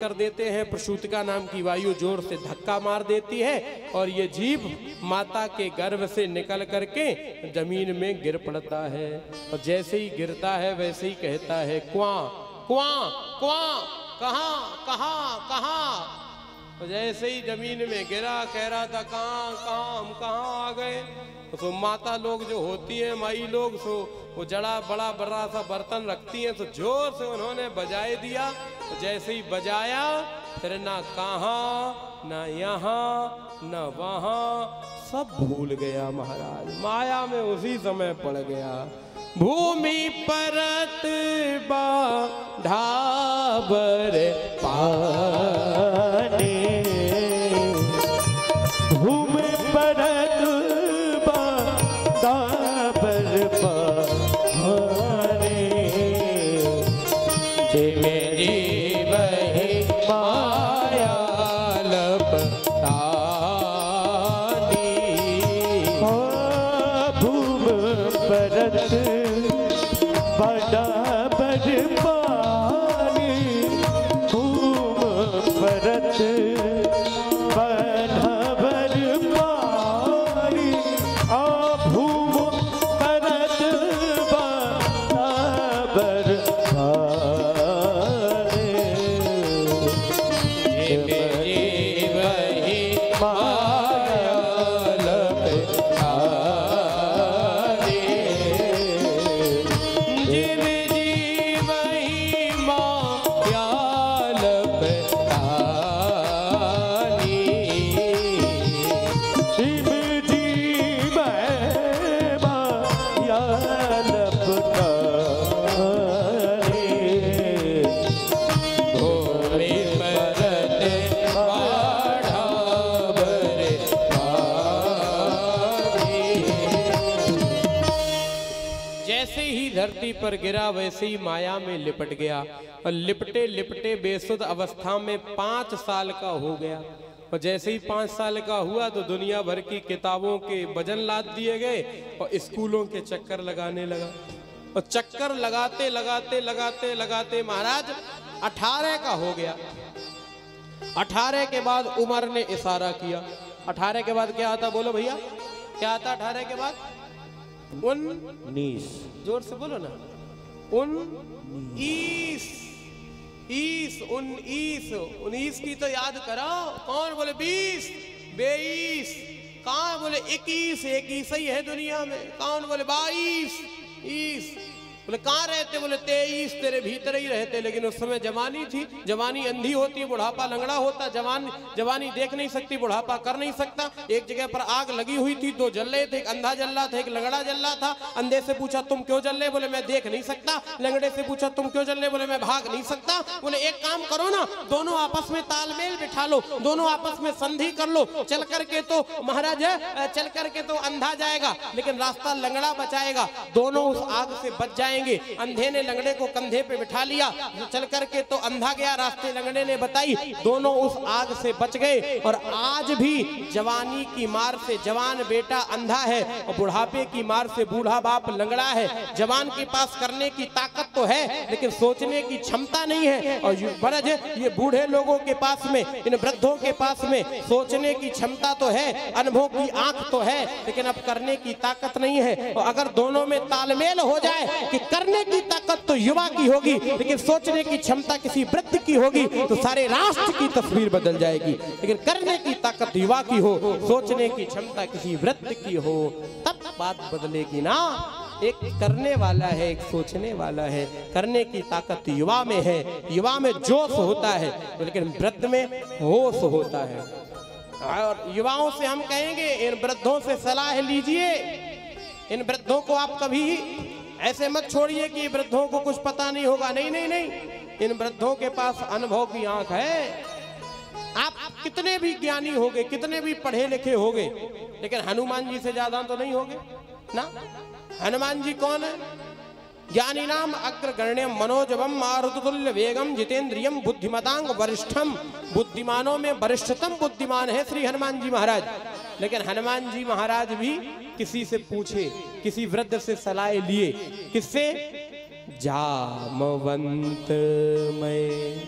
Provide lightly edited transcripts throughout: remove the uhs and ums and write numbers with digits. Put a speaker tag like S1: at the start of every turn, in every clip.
S1: कर देते हैं। प्रसूतिका नाम की वायु जोर से धक्का मार देती है और ये जीव माता के गर्भ से निकल करके जमीन में गिर पड़ता है। और जैसे ही गिरता है वैसे ही कहता है क्वां क्वां क्वां, कहाँ कहाँ कहाँ। तो जैसे ही जमीन में गिरा कह रहा था कहाँ कहाँ, हम कहाँ आ गए। तो माता लोग जो होती हैं माई लोग, सो वो जड़ा बड़ा बड़ा सा बर्तन रखती हैं, तो जोर से उन्होंने बजाए दिया। तो जैसे ही बजाया फिर ना कहाँ ना यहाँ ना वहाँ, सब भूल गया महाराज, माया में उसी समय पड़ गया। भूमि परत ढाबर पानी,
S2: भूमि परत ढाबर पानी, जिमें जीव ही माया लपटानी। भूमि परत ढाबर पानी, भूमि परत
S1: धरती पर गिरा वैसे ही माया में लिपट गया। और लिपटे लिपटे बेसुध अवस्था में 5 साल का हो गया। और जैसे ही 5 साल का हुआ तो दुनिया भर की किताबों के वजन लाद दिए गए और स्कूलों के चक्कर लगाने लगा। और चक्कर लगाते लगाते लगाते लगाते महाराज 18 का हो गया। 18 के बाद उमर ने इशारा किया। 18 के बाद क्या आता, बोलो भैया क्या आता 18 के बाद? 19, जोर से बोलो ना। 19 की तो याद करो। कौन बोले 20, 22, कौन बोले 21 ही है दुनिया में। कौन बोले 22, 20, बोले कहाँ रहते, बोले 23 तेरे भीतर ही रहते। लेकिन उस समय जवानी थी, जवानी अंधी होती है, बुढ़ापा लंगड़ा होता। जवानी देख नहीं सकती, बुढ़ापा कर नहीं सकता। एक जगह पर आग लगी हुई थी, 2 जल रहे थे, एक अंधा जल रहा था, एक लंगड़ा जल रहा था। अंधे से पूछा तुम क्यों जल रहे, बोले मैं देख नहीं सकता। लंगड़े से पूछा तुम क्यों जल रहे, बोले मैं भाग नहीं सकता। बोले एक काम करो ना, दोनों आपस में तालमेल बिठा लो, दोनों आपस में संधि कर लो। चल करके तो महाराज चल करके तो अंधा जाएगा लेकिन रास्ता लंगड़ा बचाएगा, दोनों उस आग से बच जाएंगे। अंधे ने लंगड़े को कंधे पे बिठा लिया, चल करके तो अंधा गया, रास्ते लंगड़े ने बताई, दोनों उस आग से बच गए। और आज भी जवानी की मार से जवान बेटा अंधा है और बुढ़ापे की मार से बूढ़ा बाप लंगड़ा है। जवान के पास करने की ताकत तो है लेकिन सोचने की क्षमता नहीं है। और बरज ये बूढ़े लोगों के पास में, इन वृद्धों के पास में सोचने की क्षमता तो है, अनुभव की आंख तो है, लेकिन अब करने की ताकत नहीं है। और अगर दोनों में तालमेल हो जाए कि करने की ताकत तो युवा की होगी लेकिन सोचने की क्षमता किसी वृद्ध की होगी तो सारे राष्ट्र की तस्वीर बदल जाएगी। लेकिन करने की ताकत युवा की हो, सोचने की क्षमता किसी वृद्ध की हो, तब बात बदलेगी ना। एक करने वाला है, एक सोचने वाला है। करने की ताकत युवा में है, युवा में जोश होता है, लेकिन वृद्ध में होश होता है। और युवाओं से हम कहेंगे इन वृद्धों से सलाह लीजिए। इन वृद्धों को आप कभी ऐसे मत छोड़िए कि वृद्धों को कुछ पता नहीं होगा। नहीं नहीं नहीं, इन वृद्धों के पास अनुभव की आंख है। आप कितने भी ज्ञानी होगे, कितने भी पढ़े लिखे होगे, लेकिन हनुमान जी से ज्यादा तो नहीं होगे ना। हनुमान जी कौन है? ज्ञानी नाम अग्रगण्यम मनोजवम मारुतुल्य वेगम जितेंद्रियम बुद्धिमतांग वरिष्ठम। बुद्धिमानों में वरिष्ठतम बुद्धिमान है श्री हनुमान जी महाराज। लेकिन हनुमान जी महाराज भी किसी से पूछे, किसी वृद्ध से सलाह लिए, किससे? जामवंत में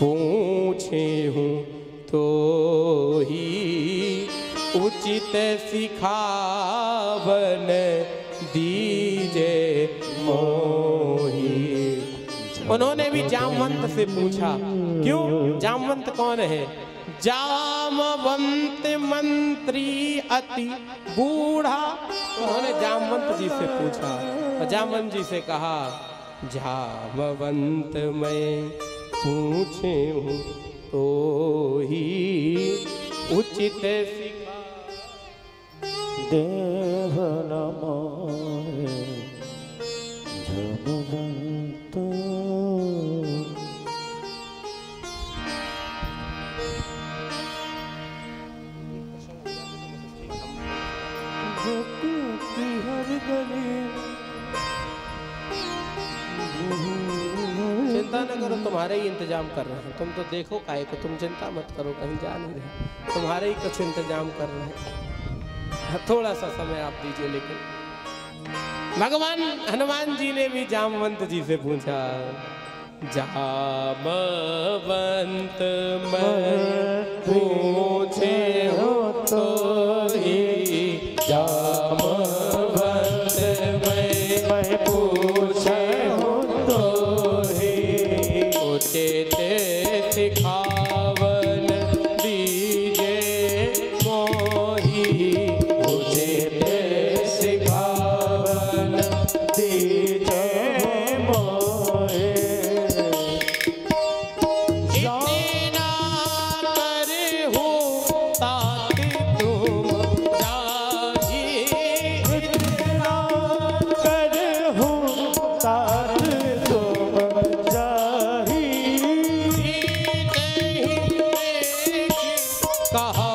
S1: पूछे हूँ तो ही उचित सिखावन दीजे मोही। उन्होंने भी जामवंत से पूछा, क्यों? जामवंत कौन है? जामवंत मंत्री अति बूढ़ा। उन्होंने जामवंत जी से पूछा और जामवंत जी से कहा, जामवंत मैं पूछे हूँ तो ही उचित सिखा
S2: देव नमाय जामवंत।
S1: चिंता न करो, तुम्हारे ही इंतजाम कर रहे हैं। तुम तो देखो काहे को, तुम चिंता मत करो, कहीं जा नहीं रहे, तुम्हारे ही कुछ इंतजाम कर रहे हैं। थोड़ा सा समय आप दीजिए। लेकिन भगवान हनुमान जी ने भी जामवंत जी से पूछा, जामवंत मैं पूछे हो तो ही, जामवंत मैं पूछे हो तो ही उचित सिखावन दीजे मोही। उचित सिखावन दीजे मोही। इतना करे हो तात तुम जाही,
S2: इतना कर हो तात तुम जाही।
S1: कहा